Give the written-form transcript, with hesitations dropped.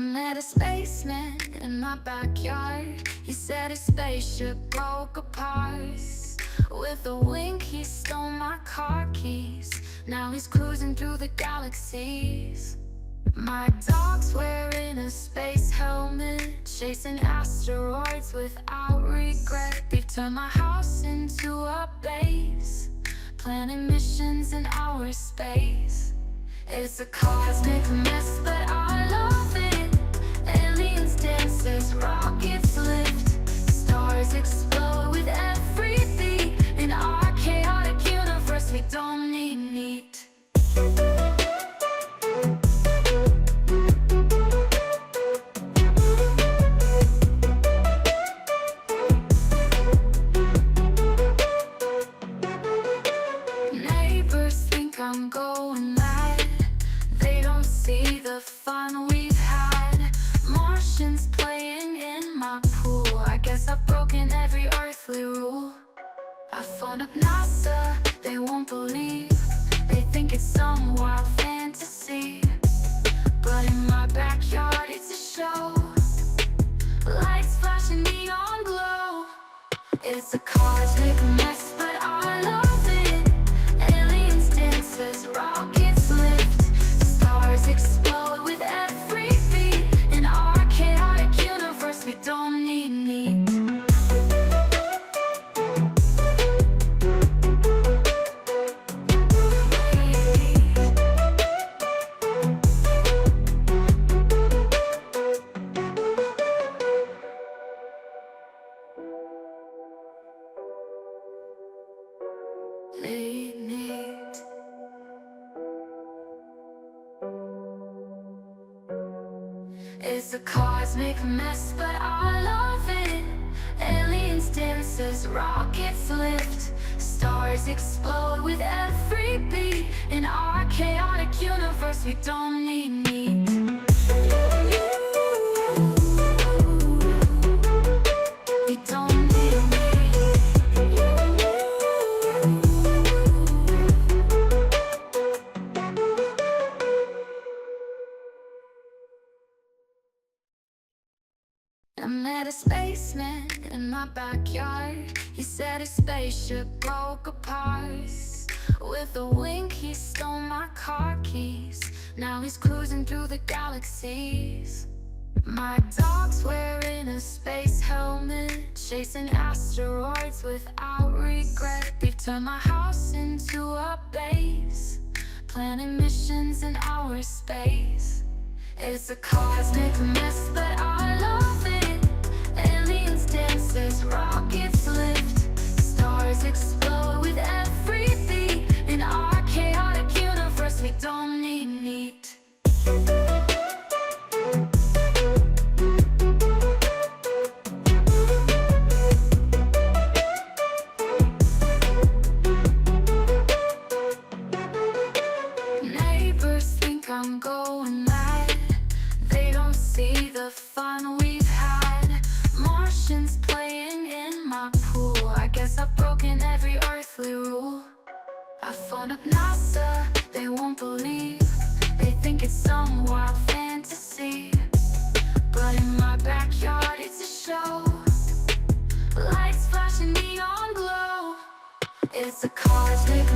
met a spaceman in my backyard. He said his spaceship broke apart. With a wink he stole my car keys. Now he's cruising through the galaxies. My dog's wearing a space helmet, chasing asteroids without regret. We've turned my house into a base, planning missions in outer space. It's a cosmic mess, but I love it. Aliens, dancers, rockets lift, stars explode with every beat. In our chaotic universe, we don't need meat. Neighbors think I'm going mad. They don't see the fun we've had. Martians playing in my pool. I guess I've broken every earthly rule. I phone up NASA, they won't believe. They think it's some wild fantasy, but in my backyard it's a show. Lights flashing, neon glow. It's a cosmic mess, but I love it. Aliens, dancers, rockets lift, stars explode with every beat. In our chaotic universe, we don't need meat. It's a cosmic mess, but I love it. Aliens, dancers, rockets lift, stars explode with every beat. In our chaotic universe, we don't need meat. We don't need meat. I met a spaceman in my backyard. He said his spaceship broke apart. With a wink he stole my car keys. Now he's cruising through the galaxies. My dog's wearing a space helmet, chasing asteroids without regret. We've turned my house into a base, planning missions in outer space. It's a cosmic mess, but I love it. Aliens, dancers, rockets lift, stars explode with every beat. In our chaotic universe, we don't need meat. Neighbors think I'm going mad. They don't see the fun we've had. Martians playing in my pool. I guess I've broken every earthly rule. I phone up NASA, they won't believe. They think it's some wild fantasy, but in my backyard it's a show. Lights flashing, neon glow. It's a cosmic